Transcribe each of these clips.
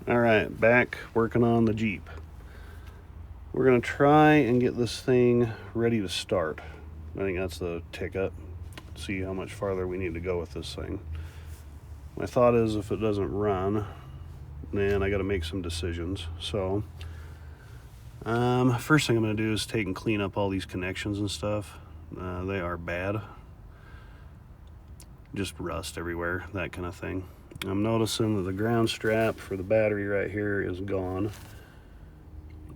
Alright, back working on the Jeep. We're going to try and get this thing ready to start. I think that's the ticket. See how much farther we need to go with this thing. My thought is if it doesn't run, then I got to make some decisions. So, first thing I'm going to do is take and clean up all these connections and stuff. They are bad. Just rust everywhere, that kind of thing. I'm noticing that the ground strap for the battery right here is gone.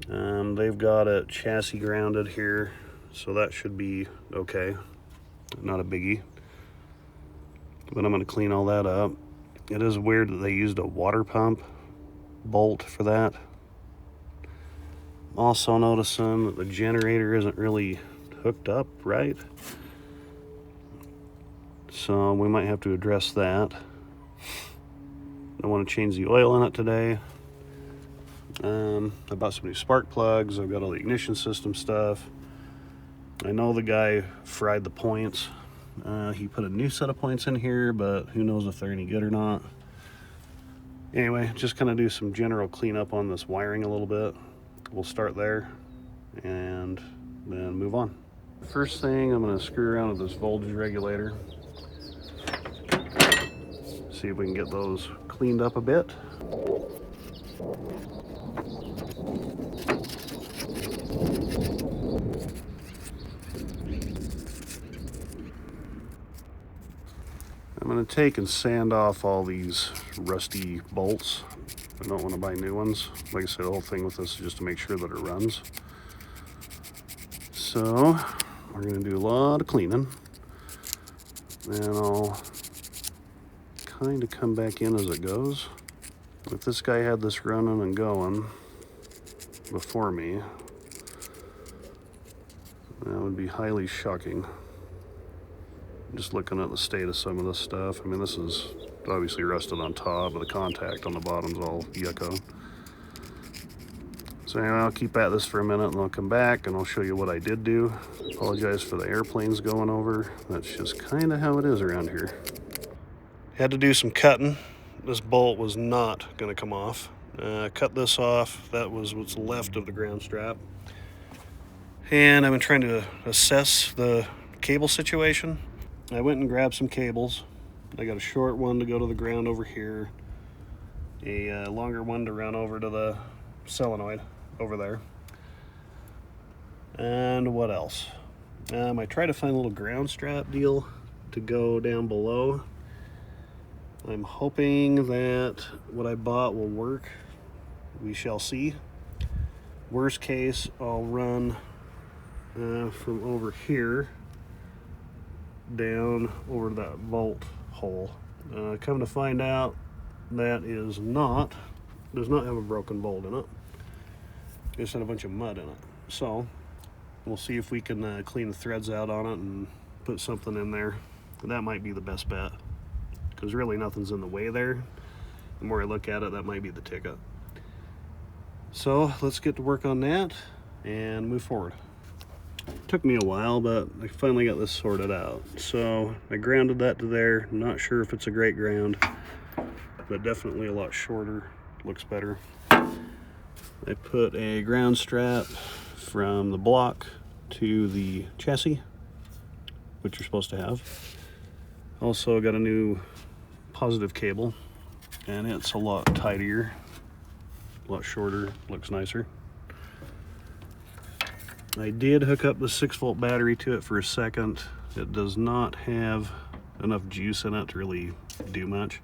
They've got it chassis grounded here, so that should be okay. Not a biggie. But I'm going to clean all that up. It is weird that they used a water pump bolt for that. Also noticing that the generator isn't really hooked up right. So we might have to address that. I want to change the oil in it today. I bought some new spark plugs. I've got all the ignition system stuff. I know the guy fried the points. He put a new set of points in here, but who knows if they're any good or not. Anyway, just kind of do some general cleanup on this wiring a little bit. We'll start there and then move on. First thing, I'm going to screw around with this voltage regulator. See if we can get those cleaned up a bit. I'm going to take and sand off all these rusty bolts. I don't want to buy new ones. Like I said, the whole thing with this is just to make sure that it runs. So we're going to do a lot of cleaning. And I'll kind of come back in as it goes. If this guy had this running and going before me, that would be highly shocking. Just looking at the state of some of this stuff. I mean, this is obviously rusted on top, but the contact on the bottom's all yucco. So anyway, I'll keep at this for a minute and I'll come back and I'll show you what I did do. Apologize for the airplanes going over. That's just kind of how it is around here. Had to do some cutting. This bolt was not going to come off. Cut this off. That was what's left of the ground strap. And I've been trying to assess the cable situation. I went and grabbed some cables. I got a short one to go to the ground over here. A longer one to run over to the solenoid over there. And what else? I tried to find a little ground strap deal to go down below. I'm hoping that what I bought will work. We shall see. Worst case, I'll run from over here down over to that bolt hole. Come to find out, that does not have a broken bolt in it. It just had a bunch of mud in it. So we'll see if we can clean the threads out on it and put something in there. That might be the best bet, because really nothing's in the way there. The more I look at it, that might be the ticket. So let's get to work on that and move forward. Took me a while, but I finally got this sorted out. So I grounded that to there. Not sure if it's a great ground, but definitely a lot shorter. Looks better. I put a ground strap from the block to the chassis, which you're supposed to have. Also got a new positive cable, and it's a lot tighter, a lot shorter, looks nicer. I did hook up the 6-volt battery to it for a second. It does not have enough juice in it to really do much.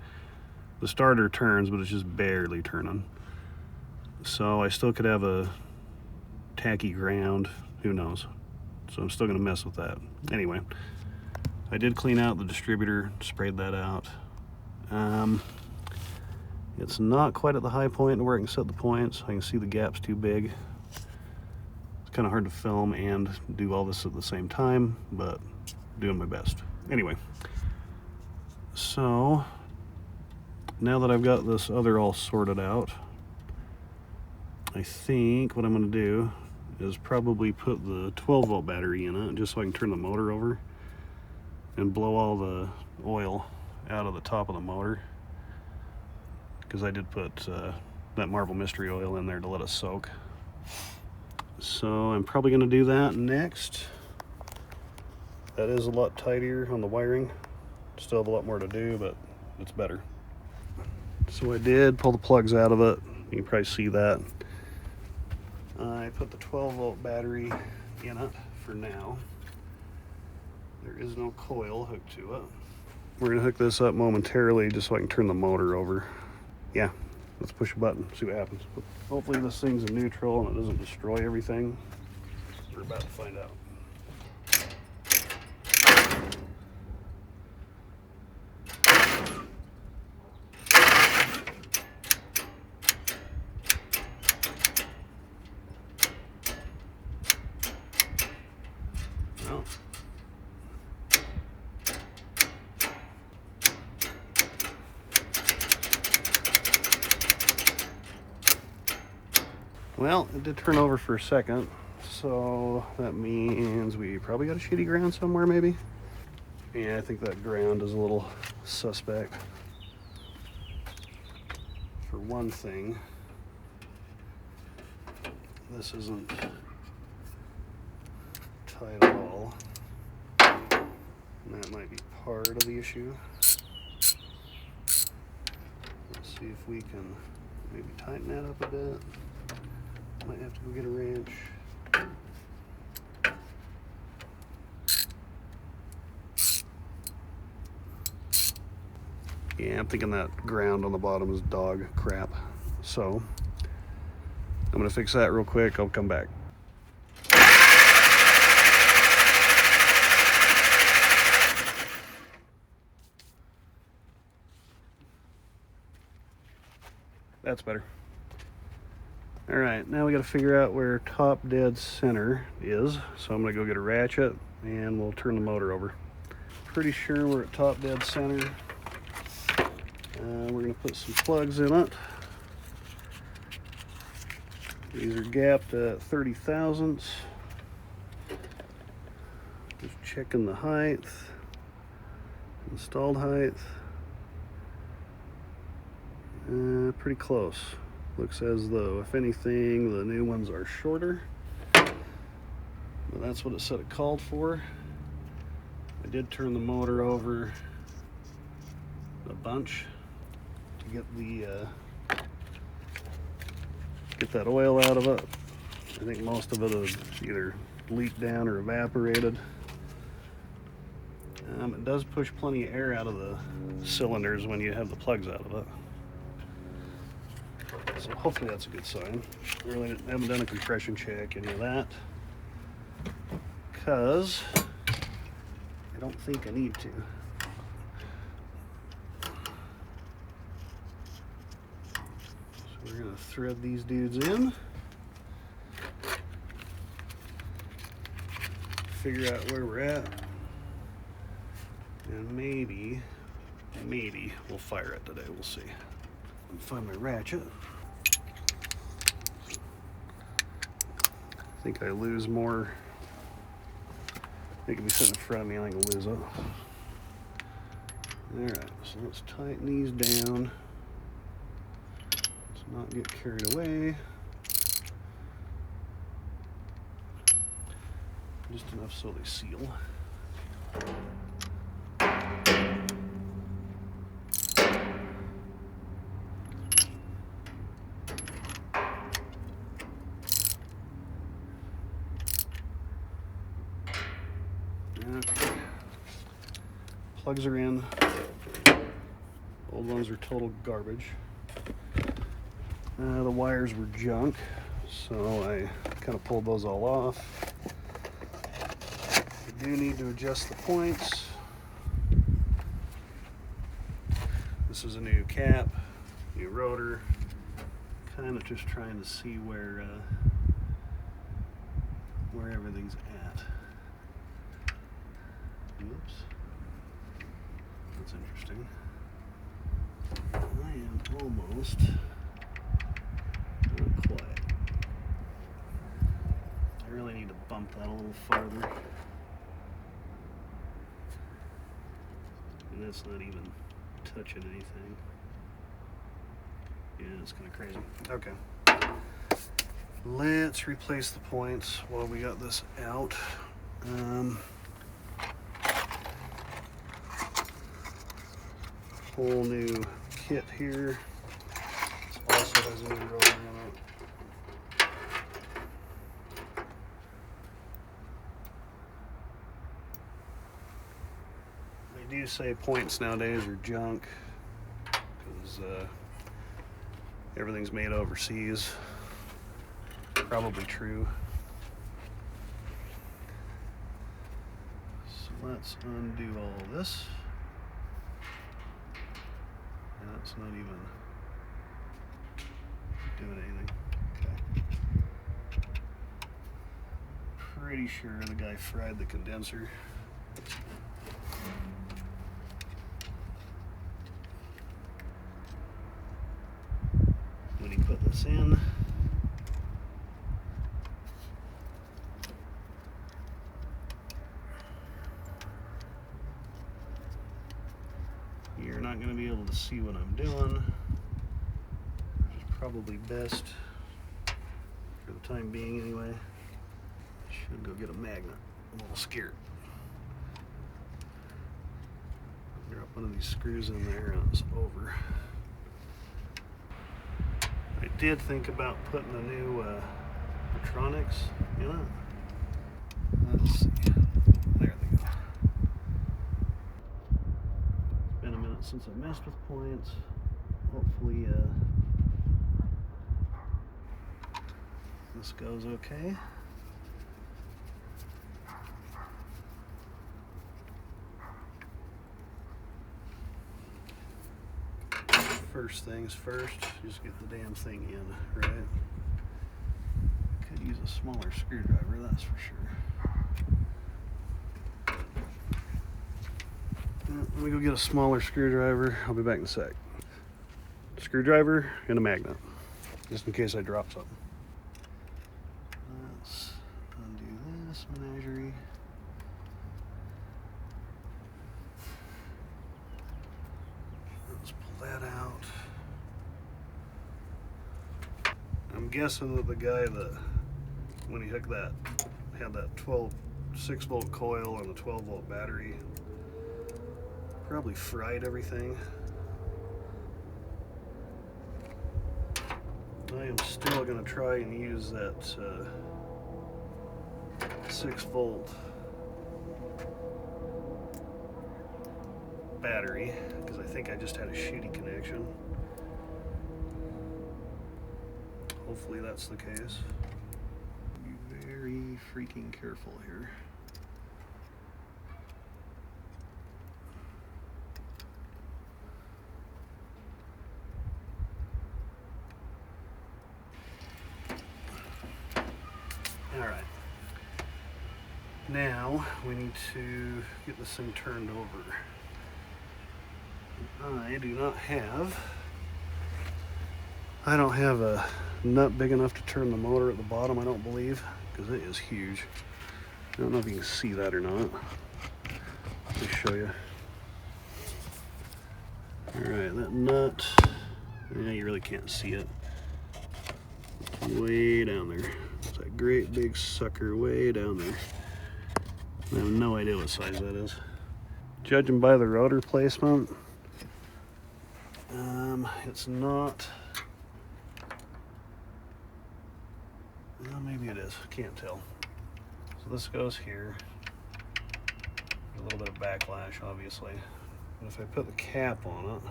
The starter turns, but it's just barely turning. So I still could have a tacky ground, who knows. So I'm still gonna mess with that. Anyway, I did clean out the distributor, sprayed that out. It's not quite at the high point where I can set the points. I can see the gap's too big. It's kind of hard to film and do all this at the same time, but doing my best. Anyway, so now that I've got this other all sorted out, I think what I'm going to do is probably put the 12-volt battery in it just so I can turn the motor over and blow all the oil out of the top of the motor, because I did put that Marble Mystery Oil in there to let it soak. So I'm probably going to do that next. That is a lot tighter on the wiring. Still have a lot more to do, but it's better. So I did pull the plugs out of it. You can probably see that. I put the 12-volt battery in it for now. There is no coil hooked to it. We're going to hook this up momentarily just so I can turn the motor over. Yeah, let's push a button, see what happens. Hopefully this thing's in neutral and it doesn't destroy everything. We're about to find out. Well, it did turn over for a second, so that means we probably got a shitty ground somewhere, maybe. Yeah, I think that ground is a little suspect. For one thing, this isn't tight at all. And that might be part of the issue. Let's see if we can maybe tighten that up a bit. Might have to go get a wrench. Yeah, I'm thinking that ground on the bottom is dog crap. So I'm gonna fix that real quick. I'll come back. That's better. All right, now we got to figure out where top dead center is. So I'm gonna go get a ratchet and we'll turn the motor over. Pretty sure we're at top dead center. We're gonna put some plugs in it. These are gapped at 30 thousandths. Just checking the height, installed height. Pretty close. Looks as though, if anything, the new ones are shorter. But that's what it said it called for. I did turn the motor over a bunch to get that oil out of it. I think most of it has either leaked down or evaporated. It does push plenty of air out of the cylinders when you have the plugs out of it. So hopefully that's a good sign. I really haven't done a compression check, any of that, because I don't think I need to. So we're gonna thread these dudes in, figure out where we're at, and maybe we'll fire it today, we'll see. Find my ratchet. I think I lose more. It can be sitting in front of me and I can lose it. Alright, so let's tighten these down. Let's not get carried away. Just enough so they seal. Okay. Plugs are in. Old ones are total garbage. The wires were junk, so I kind of pulled those all off. I do need to adjust the points. This is a new cap, new rotor. Kind of just trying to see where everything's at. Oops, that's interesting. I am almost not quite. I really need to bump that a little farther. And that's not even touching anything. Yeah, it's kind of crazy. Okay. Let's replace the points while we got this out. Whole new kit here. This also has a new roller in it. They do say points nowadays are junk because everything's made overseas. Probably true. So let's undo all this. That's not even doing anything. Okay. Pretty sure the guy fried the condenser. When he put this in. You're not going to be able to see what I'm doing, which is probably best for the time being anyway. Should go get a magnet. I'm a little scared. Drop one of these screws in there and it's over. I did think about putting the new electronics in it. Let's see. There they go. Been a minute since I messed with points. Hopefully this goes okay. First things first, just get the damn thing in, right? Could use a smaller screwdriver, that's for sure. Let me go get a smaller screwdriver. I'll be back in a sec. Screwdriver and a magnet, just in case I drop something. Let's undo this menagerie. Let's pull that out. I'm guessing that the guy that, when he hooked that, had that 6-volt coil and the 12-volt battery, probably fried everything. I am still going to try and use that 6-volt battery because I think I just had a shitty connection. Hopefully that's the case. Be very freaking careful here. Alright, now we need to get this thing turned over. I don't have a nut big enough to turn the motor at the bottom, I don't believe, because it is huge. I don't know if you can see that or not. Let me show you. Alright, that nut, yeah, you really can't see it. It's way down there. It's a great big sucker way down there. I have no idea what size that is. Judging by the rotor placement, it's not. Well, maybe it is. Can't tell. So this goes here. A little bit of backlash, obviously. But if I put the cap on it,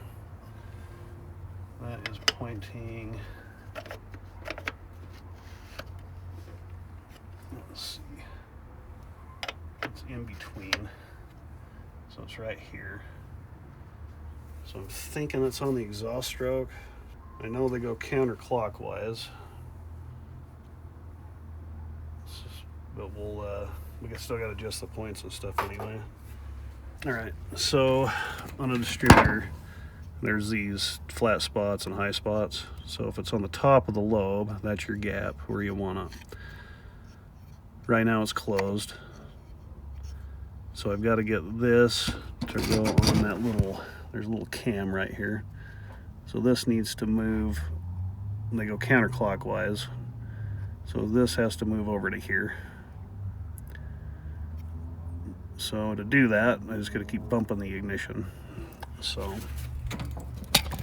that is pointing. Let's see. It's in between. So it's right here. So I'm thinking it's on the exhaust stroke. I know they go counterclockwise. But we still got to adjust the points and stuff anyway. All right, so on a distributor, there's these flat spots and high spots. So if it's on the top of the lobe, that's your gap where you want it. Right now it's closed. So I've got to get this to go on that little, there's a little cam right here. So this needs to move they go counterclockwise. So this has to move over to here. So to do that, I just got to keep bumping the ignition. So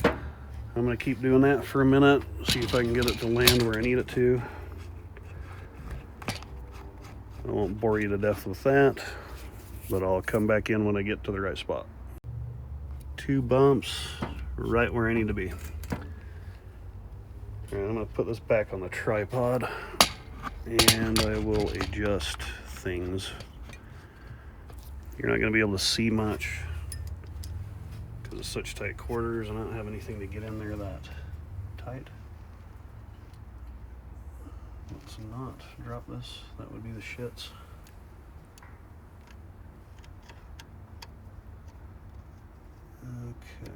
I'm going to keep doing that for a minute, see if I can get it to land where I need it to. I won't bore you to death with that, but I'll come back in when I get to the right spot. 2 bumps right where I need to be. All right, I'm going to put this back on the tripod and I will adjust things. You're not going to be able to see much because it's such tight quarters and I don't have anything to get in there that tight. Let's not drop this, that would be the shits. Okay.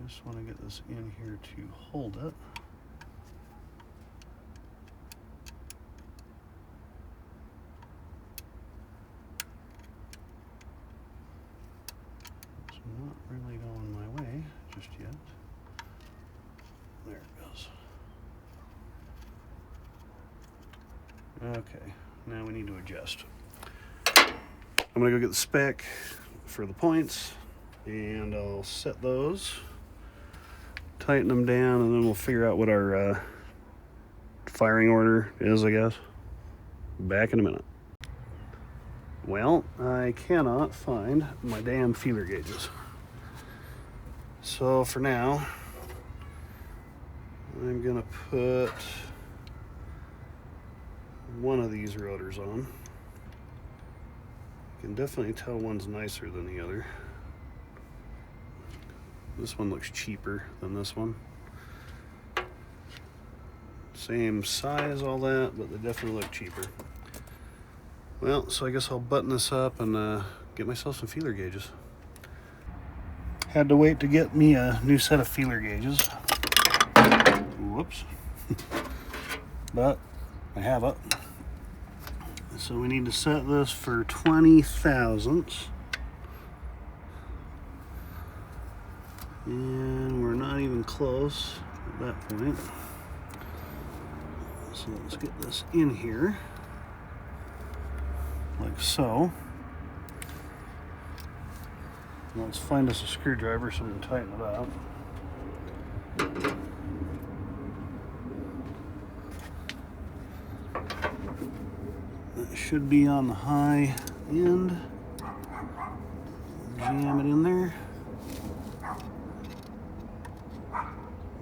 Just want to get this in here to hold it. It's not really going my way just yet. There it goes. Okay, now we need to adjust. I'm gonna go get the spec for the points and I'll set those, tighten them down, and then we'll figure out what our firing order is, I guess. Back in a minute. Well, I cannot find my damn feeler gauges. So for now, I'm gonna put one of these rotors on. You can definitely tell one's nicer than the other. This one looks cheaper than this one. Same size, all that, but they definitely look cheaper. Well, so I guess I'll button this up and get myself some feeler gauges. Had to wait to get me a new set of feeler gauges. Whoops. But I have it. So we need to set this for 20 thousandths. And we're not even close at that point. So let's get this in here, like so. Let's find us a screwdriver so we can tighten it up. That should be on the high end. Jam it in there.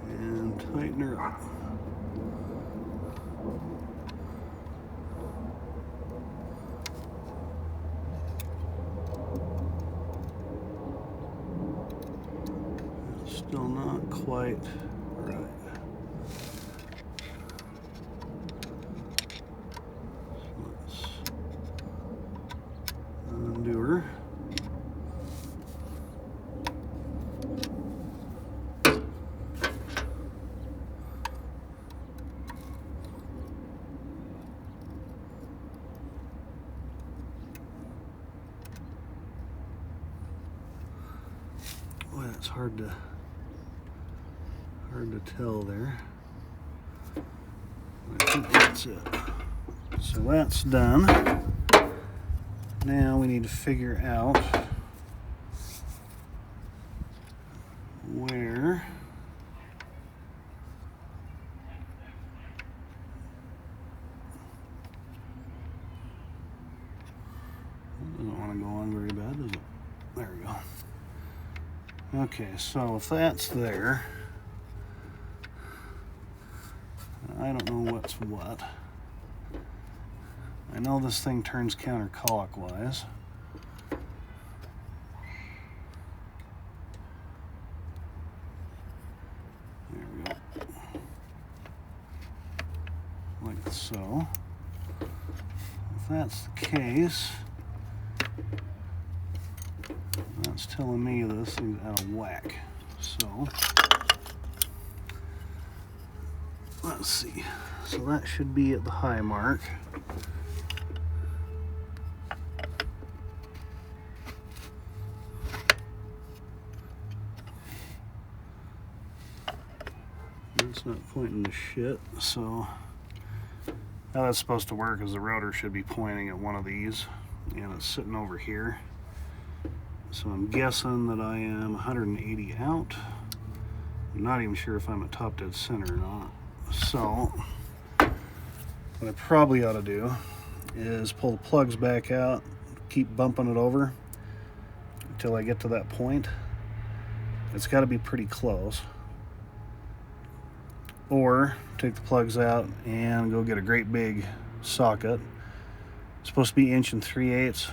And tighten her up. Still not quite right. Let's undo her. Boy, that's hard to tell there. I think that's it. So that's done. Now we need to figure out where it doesn't want to go on very bad, does it? There we go. Okay, so if that's there, I don't know what's what. I know this thing turns counterclockwise. There we go. Like so. If that's the case, that's telling me this thing's out of whack. So let's see. So that should be at the high mark. It's not pointing to shit, so how that's supposed to work is the rotor should be pointing at one of these, and it's sitting over here. So I'm guessing that I am 180 out. I'm not even sure if I'm at top dead center or not. So what I probably ought to do is pull the plugs back out, keep bumping it over until I get to that point. It's got to be pretty close. Or take the plugs out and go get a great big socket. It's supposed to be 1 3/8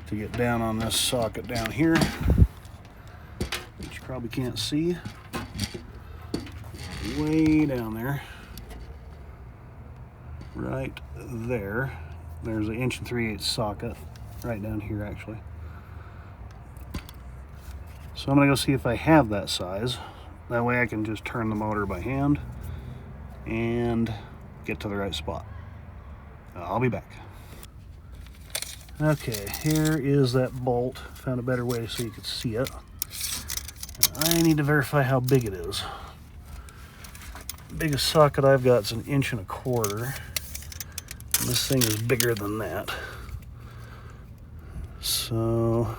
to get down on this socket down here, which you probably can't see. Way down there, right there. There's an 1 3/8 socket right down here actually. So I'm gonna go see if I have that size. That way I can just turn the motor by hand and get to the right spot. I'll be back. Okay, here is that bolt. Found a better way so you could see it. I need to verify how big it is. The biggest socket I've got is 1 1/4 inches. And this thing is bigger than that. So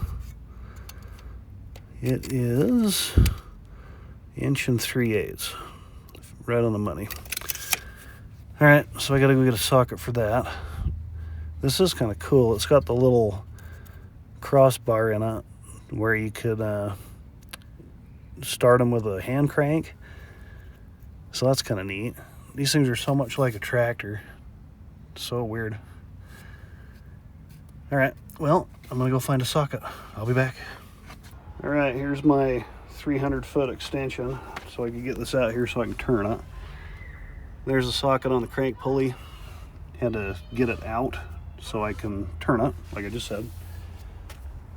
it is 1 3/8, right on the money. All right, so I gotta go get a socket for that. This is kind of cool. It's got the little crossbar in it where you could start them with a hand crank. So that's kind of neat. These things are so much like a tractor. So weird. All right, well, I'm gonna go find a socket. I'll be back. All right, here's my 300-foot extension, so I can get this out here so I can turn it. There's a socket on the crank pulley. Had to get it out so I can turn it, like I just said.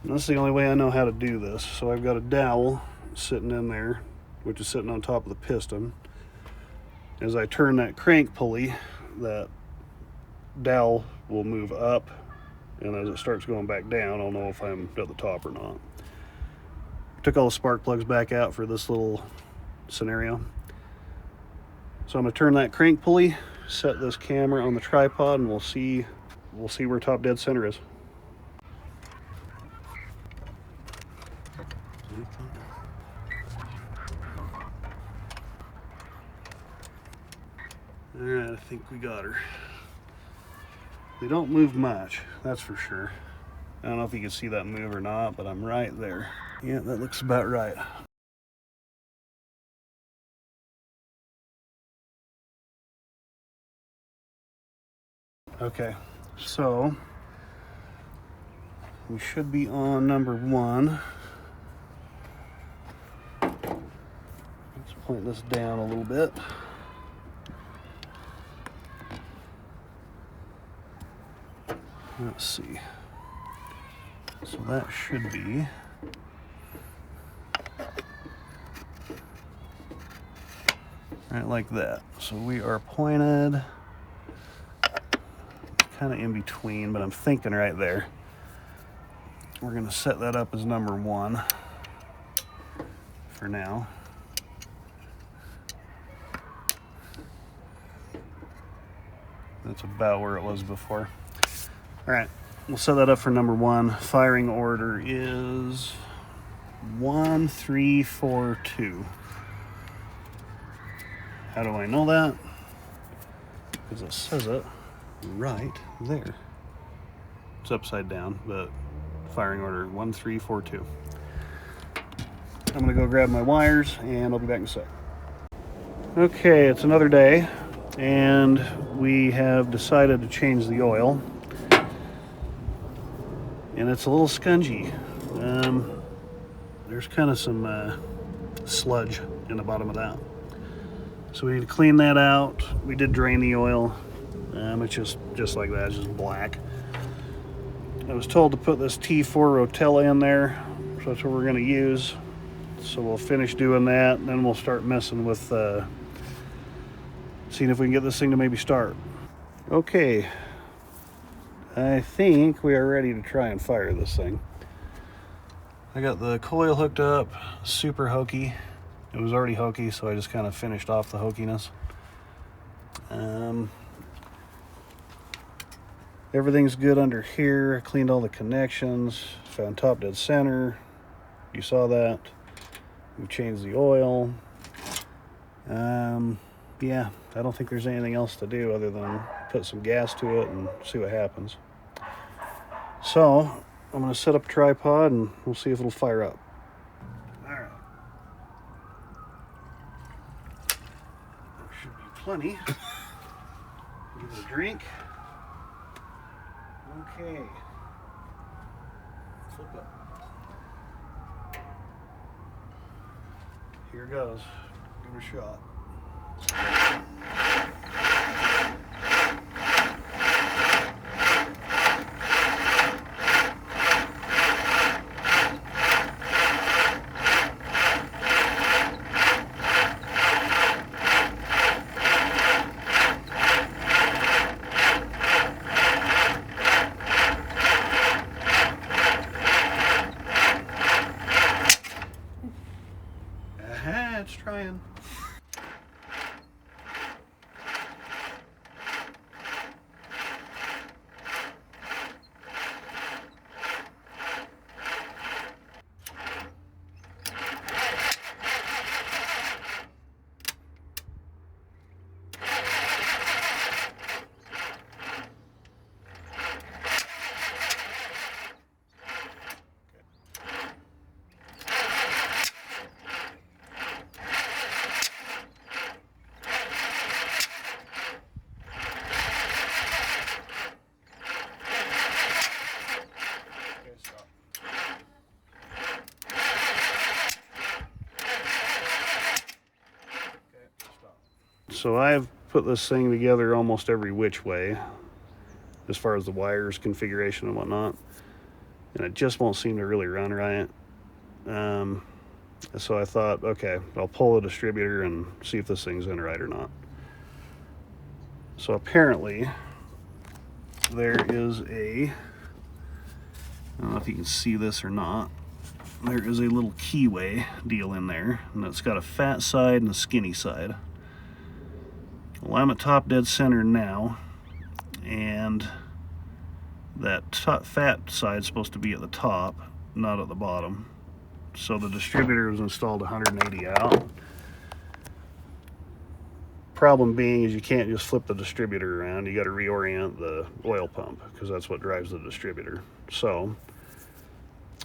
And that's the only way I know how to do this. So I've got a dowel sitting in there, which is sitting on top of the piston. As I turn that crank pulley, that dowel will move up, and as it starts going back down, I'll know if I'm at the top or not. Took all the spark plugs back out for this little scenario. So I'm gonna turn that crank pulley, set this camera on the tripod, and we'll see where top dead center is. All right, I think we got her. They don't move much, that's for sure. I don't know if you can see that move or not, but I'm right there. Yeah, that looks about right. Okay, so we should be on number 1. Let's point this down a little bit. Let's see. So that should be right like that. So we are pointed kind of in between, but I'm thinking right there. We're going to set that up as number 1 for now. That's about where it was before. All right, we'll set that up for number 1. Firing order is 1 3 4 2. How do I know that? Because it says it right there. It's upside down, but firing order 1 3 4 2. I'm gonna go grab my wires and I'll be back in a sec. Okay, it's another day and we have decided to change the oil. And it's a little scungy. There's kind of some sludge in the bottom of that. So we need to clean that out. We did drain the oil. It's just like that, it's just black. I was told to put this T4 Rotella in there, so that's what we're gonna use. So we'll finish doing that, and then we'll start messing with seeing if we can get this thing to maybe start. Okay, I think we are ready to try and fire this thing. I got the coil hooked up, super hokey, It was already hokey, so I just kind of finished off the hokiness. Everything's good under here. I cleaned all the connections, found top dead center. You saw that. We changed the oil. Yeah, I don't think there's anything else to do other than put some gas to it and see what happens. So I'm going to set up a tripod and we'll see if it'll fire up. All right. There should be plenty. Give it a drink. Okay. Flip it. Here goes. Give it a shot. It's trying. So I've put this thing together almost every which way as far as the wires configuration and whatnot, and it just won't seem to really run right. So I thought, okay, I'll pull the distributor and see if this thing's in right or not. So apparently there is I don't know if you can see this or not, there is a little keyway deal in there, and it's got a fat side and a skinny side. Well, I'm at top dead center now, and that fat side's supposed to be at the top, not at the bottom. So the distributor was installed 180 out. Problem being is you can't just flip the distributor around. You got to reorient the oil pump because that's what drives the distributor. So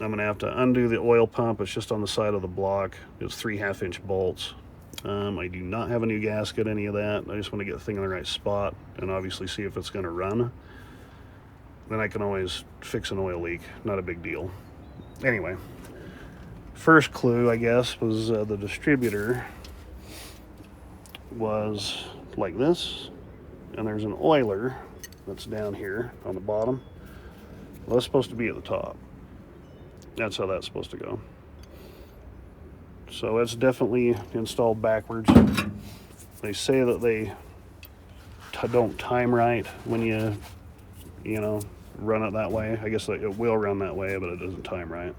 I'm going to have to undo the oil pump. It's just on the side of the block. It's 3 1/2-inch bolts. I do not have a new gasket, any of that. I just want to get the thing in the right spot and obviously see if it's going to run. Then I can always fix an oil leak. Not a big deal. Anyway, first clue, I guess, was the distributor was like this, and there's an oiler that's down here on the bottom. Well, that's supposed to be at the top. That's how that's supposed to go. So it's definitely installed backwards. They say that they don't time right when you know, run it that way. I guess it will run that way, but it doesn't time right.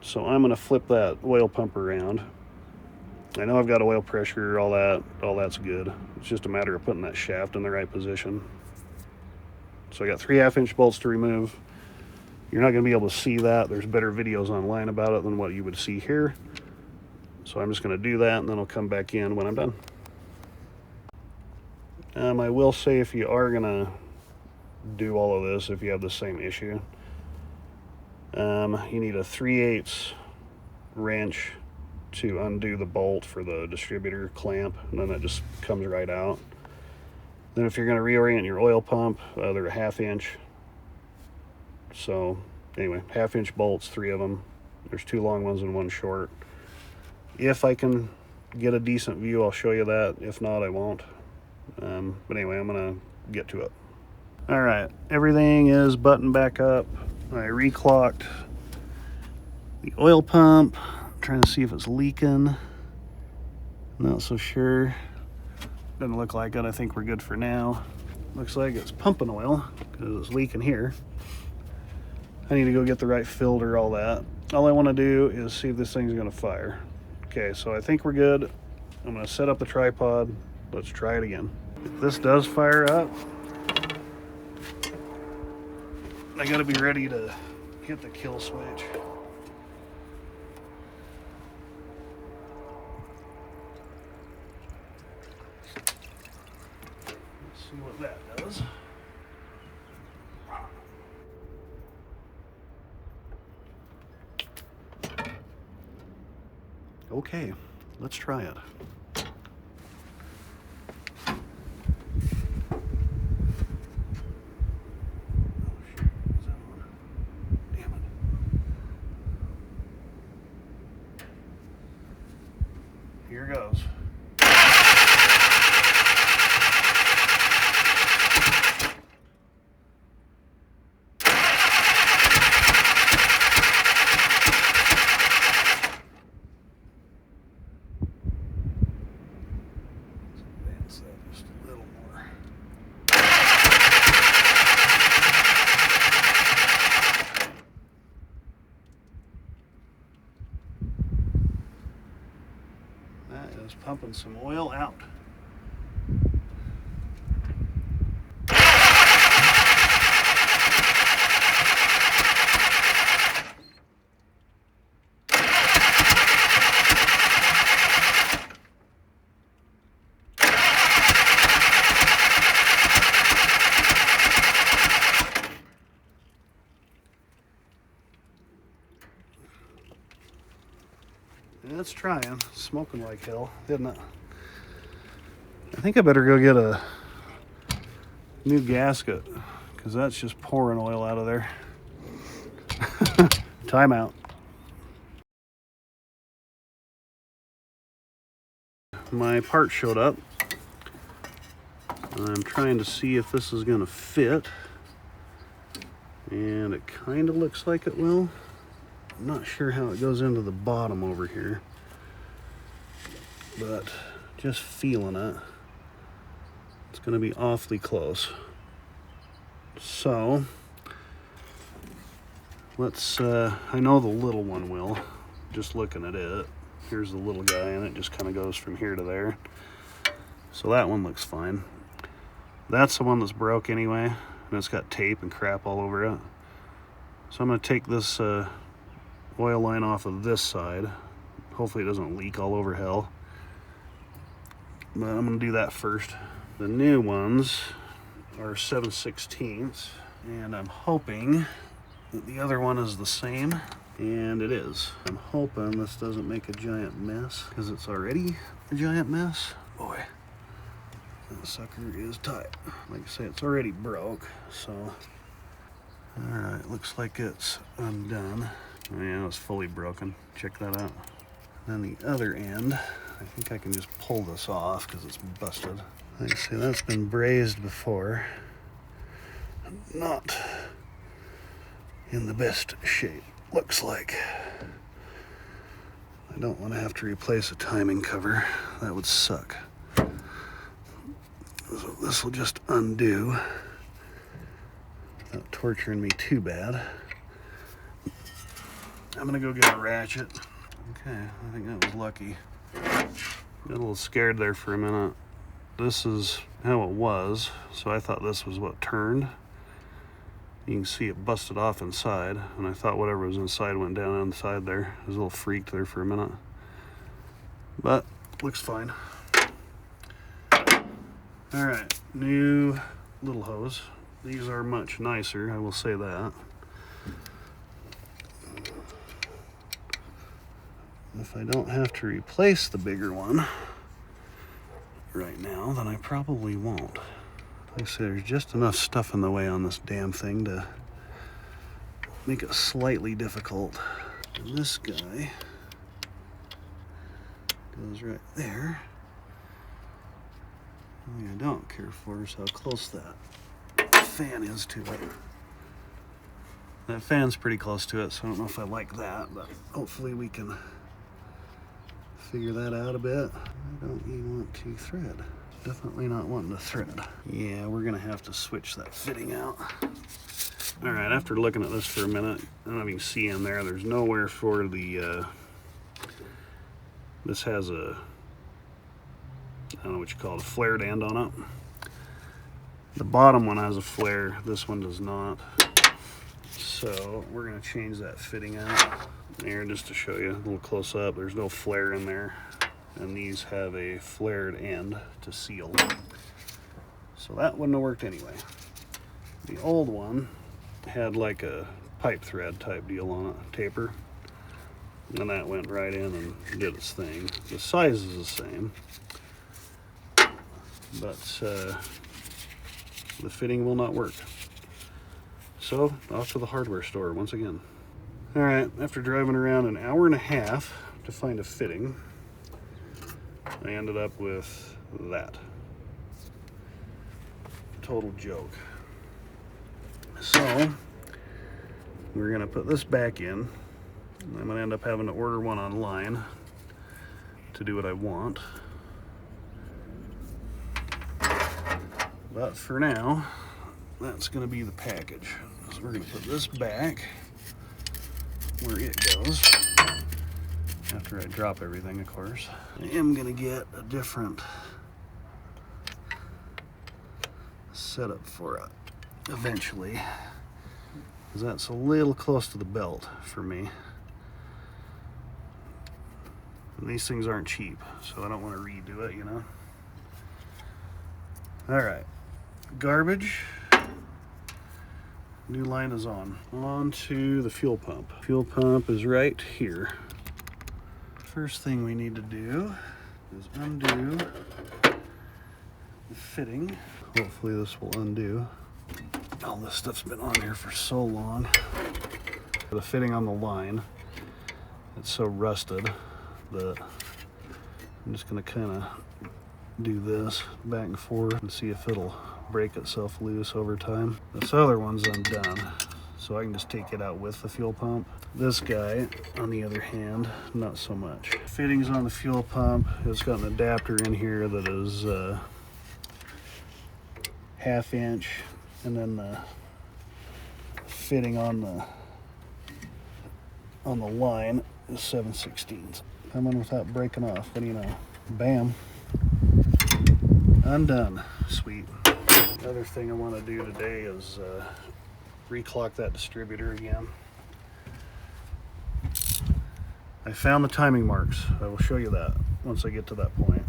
So I'm gonna flip that oil pump around. I know I've got oil pressure, all that's good. It's just a matter of putting that shaft in the right position. So I got 3 1/2-inch bolts to remove. You're not going to be able to see that. There's better videos online about it than what you would see here. So I'm just going to do that, and then I'll come back in when I'm done. I will say, if you are going to do all of this, if you have the same issue, you need a 3/8 wrench to undo the bolt for the distributor clamp, and then it just comes right out. Then if you're going to reorient your oil pump, they're a 1/2-inch. So anyway, 1/2-inch bolts, 3 of them. There's 2 long ones and 1 short. If I can get a decent view, I'll show you that. If not, I won't. But anyway, I'm gonna get to it. All right, everything is buttoned back up. I reclocked the oil pump, trying to see if it's leaking. Not so sure. Doesn't look like it. I think we're good for now. Looks like it's pumping oil because it's leaking here. I need to go get the right filter, all that. All I want to do is see if this thing's going to fire. Okay, so I think we're good. I'm gonna set up the tripod. Let's try it again. If this does fire up, I gotta be ready to hit the kill switch. Let's see what that does. Okay, let's try it. Here goes. Let's advance that just a little more. That is pumping some oil out. It's trying. Smoking like hell, didn't it? I think I better go get a new gasket because that's just pouring oil out of there. Timeout. My part showed up. I'm trying to see if this is going to fit, and it kind of looks like it will. I'm not sure how it goes into the bottom over here, but just feeling it, it's going to be awfully close. So let's I know the little one will, just looking at it. Here's the little guy, and it just kind of goes from here to there. So that one looks fine. That's the one that's broke anyway, and it's got tape and crap all over it. So I'm going to take this oil line off of this side. Hopefully it doesn't leak all over hell. But I'm going to do that first. The new ones are 7/16, and I'm hoping that the other one is the same, and it is. I'm hoping this doesn't make a giant mess, because it's already a giant mess. Boy, that sucker is tight. Like I say, it's already broke, so. Alright, looks like it's undone. Oh yeah, it's fully broken. Check that out. Then the other end, I think I can just pull this off because it's busted. Like I say, that's been brazed before. Not in the best shape, looks like. I don't want to have to replace a timing cover. That would suck. So this will just undo without torturing me too bad. I'm gonna go get a ratchet. Okay, I think that was lucky. Got a little scared there for a minute. This is how it was, so I thought this was what turned. You can see it busted off inside, and I thought whatever was inside went down inside there. I was a little freaked there for a minute. But, looks fine. Alright, new little hose. These are much nicer, I will say that. If I don't have to replace the bigger one right now, then I probably won't. Like I say, there's just enough stuff in the way on this damn thing to make it slightly difficult. And this guy goes right there. The thing I don't care for is how close that fan is to it. That fan's pretty close to it, so I don't know if I like that, but hopefully we can figure that out a bit. I don't even want to thread. Definitely not wanting to thread. Yeah, we're gonna have to switch that fitting out. All right, after looking at this for a minute, I don't know if you can see in there, there's nowhere for the This has a, I don't know what you call it, a flared end on it. The bottom one has a flare, this one does not. So we're going to change that fitting out here just to show you a little close up. There's no flare in there, and these have a flared end to seal. So that wouldn't have worked anyway. The old one had like a pipe thread type deal on it, taper, and that went right in and did its thing. The size is the same, but the fitting will not work. So off to the hardware store once again. All right, after driving around an hour and a half to find a fitting, I ended up with that. Total joke. So we're gonna put this back in. I'm gonna end up having to order one online to do what I want. But for now, that's gonna be the package. So we're gonna put this back where it goes. After I drop everything, of course. I am gonna get a different setup for it eventually, because that's a little close to the belt for me. And these things aren't cheap, so I don't want to redo it, you know. All right, garbage. New line is on. On to the fuel pump. Fuel pump is right here. First thing we need to do is undo the fitting. Hopefully this will undo. All this stuff's been on here for so long. The fitting on the line, it's so rusted that I'm just gonna kind of do this back and forth and see if it'll break itself loose over time. This other one's undone, so I can just take it out with the fuel pump. This guy, on the other hand, not so much. Fittings on the fuel pump, it's got an adapter in here that is 1/2 inch, and then the fitting on the line is 7/16. Coming without breaking off. What do you know? Bam. Undone. Sweet. The other thing I want to do today is reclock that distributor again. I found the timing marks. I will show you that once I get to that point.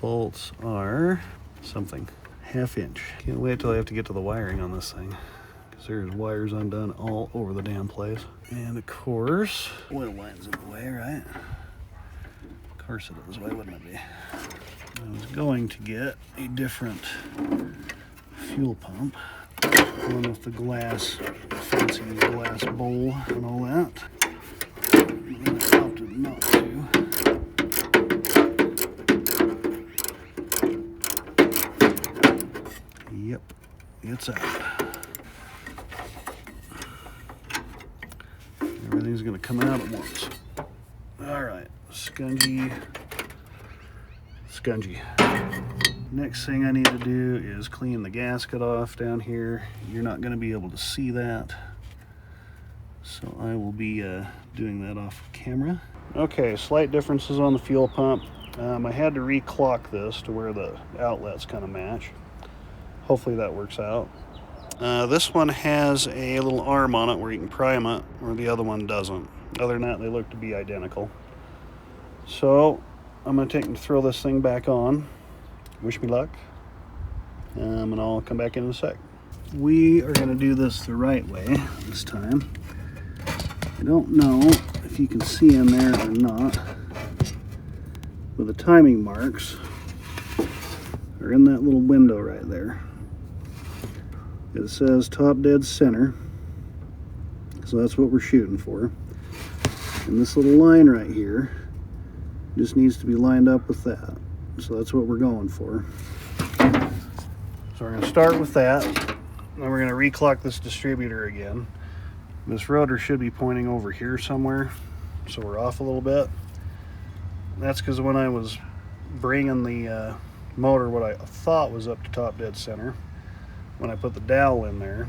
Bolts are something. 1/2 inch. Can't wait till I have to get to the wiring on this thing, because there's wires undone all over the damn place. And of course, oil line's in the way, right? Of course it is. Why wouldn't it be? I was going to get a different fuel pump, one with the glass, fancy glass bowl and all that. But I opted not to. Yep, it's out. Everything's gonna come out at once. All right, scungy. Next thing I need to do is clean the gasket off down here. You're not gonna be able to see that, so I will be doing that off camera. Okay, slight differences on the fuel pump. I had to reclock this to where the outlets kind of match. Hopefully that works out. This one has a little arm on it where you can prime it, where the other one doesn't. Other than that, they look to be identical. So I'm going to take and throw this thing back on. Wish me luck. And I'll come back in a sec. We are going to do this the right way this time. I don't know if you can see in there or not, but the timing marks are in that little window right there. It says top dead center, so that's what we're shooting for. And this little line right here just needs to be lined up with that, so that's what we're going for. So we're going to start with that, then we're going to reclock this distributor again. This rotor should be pointing over here somewhere, so we're off a little bit. That's because when I was bringing the motor, what I thought was up to top dead center, when I put the dowel in there,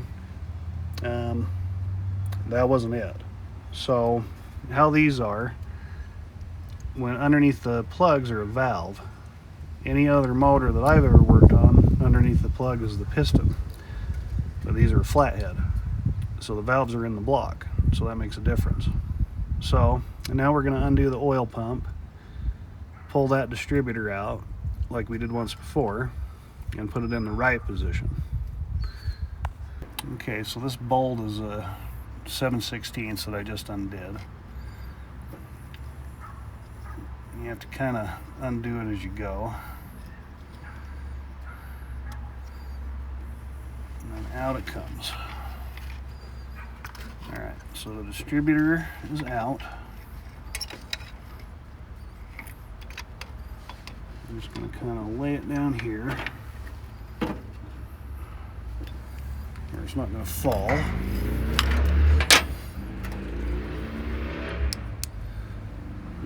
that wasn't it. So how these are, when underneath the plugs are a valve. Any other motor that I've ever worked on, underneath the plug is the piston. But these are a flathead. So the valves are in the block. So that makes a difference. So, and now we're going to undo the oil pump, pull that distributor out like we did once before, and put it in the right position. Okay, so this bolt is a 7/16 that I just undid. You have to kind of undo it as you go. And then out it comes. Alright, so the distributor is out. I'm just going to kind of lay it down here. Or it's not going to fall.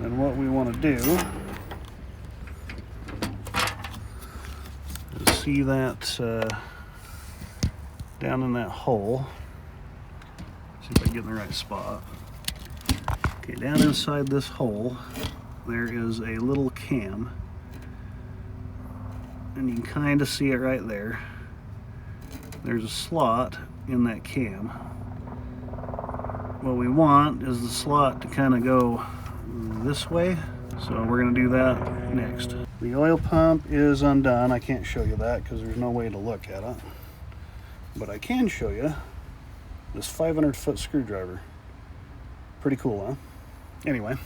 And what we want to do is see that down in that hole. See if I can get in the right spot. Okay, down inside this hole, there is a little cam. And you can kind of see it right there. There's a slot in that cam. What we want is the slot to kind of go this way. So we're going to do that next. The oil pump is undone. I can't show you that because there's no way to look at it. But I can show you this 500-foot screwdriver. Pretty cool, huh? Anyway,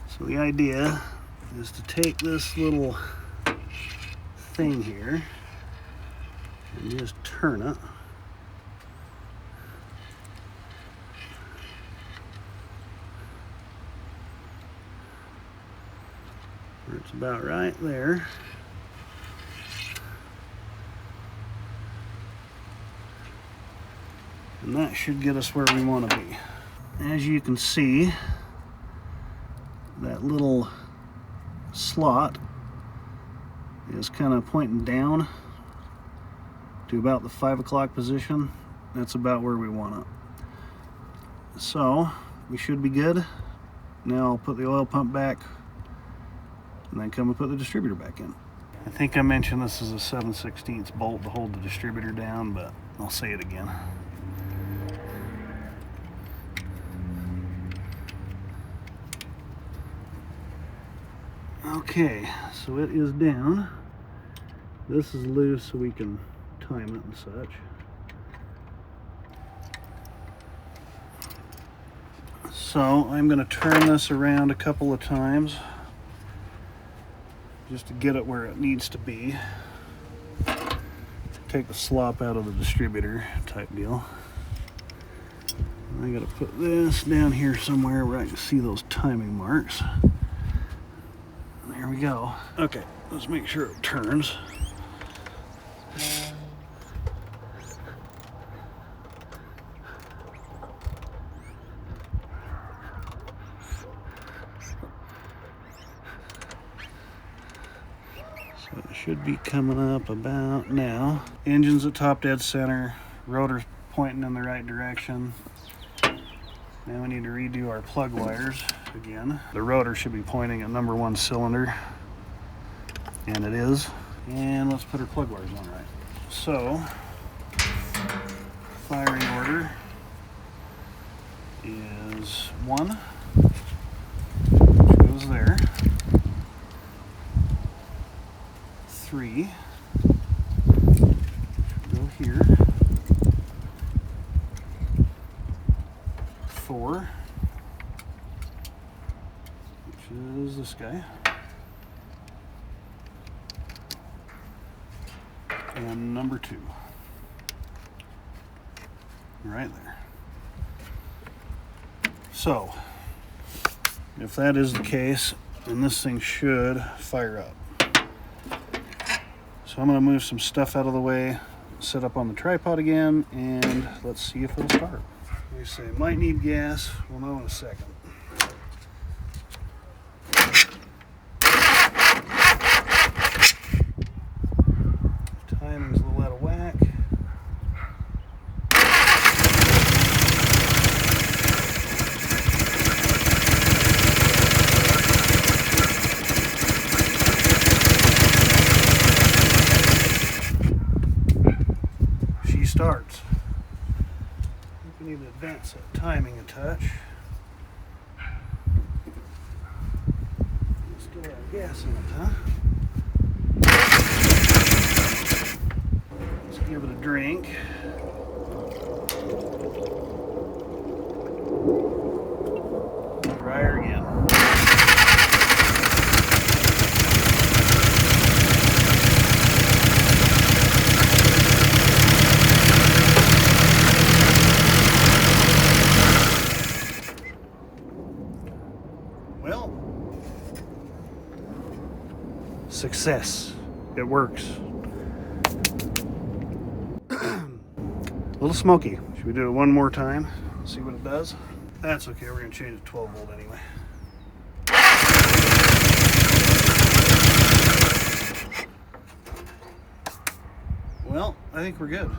so the idea is to take this little thing here and just turn it. Where it's about right there. And that should get us where we want to be. As you can see, that little slot is kind of pointing down to about the 5 o'clock position. That's about where we want it. So we should be good. Now I'll put the oil pump back and then come and put the distributor back in. I think I mentioned this is a 7/16 bolt to hold the distributor down, but I'll say it again. Okay, so it is down. This is loose so we can time it and such. So I'm going to turn this around a couple of times just to get it where it needs to be. Take the slop out of the distributor type deal. I got to put this down here somewhere where I can see those timing marks. There we go. Okay, let's make sure it turns. So it should be coming up about now. Engine's at top dead center, rotor's pointing in the right direction. Now we need to redo our plug wires again. The rotor should be pointing at number 1 cylinder, and it is. And let's put our plug wires on right. So, firing order is 1, which goes there. 3, go here. 4, which is this guy, and number 2, right there. So, if that is the case, then this thing should fire up. So I'm going to move some stuff out of the way, set up on the tripod again, and let's see if it'll start. You say, might need gas. We'll know in a second. Timing's a little out of whack. We need to advance that timing a touch. Still have gas in it, huh? Let's give it a drink. Try her again. Well, success. It works. A little smoky. Should we do it one more time? See what it does? That's okay. We're going to change it to 12 volt anyway. Well, I think we're good.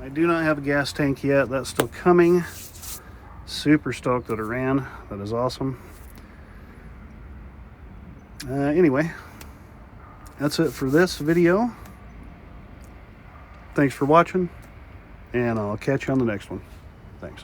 I do not have a gas tank yet. That's still coming. Super stoked that it ran. That is awesome. Anyway, that's it for this video. Thanks for watching, and I'll catch you on the next one. Thanks.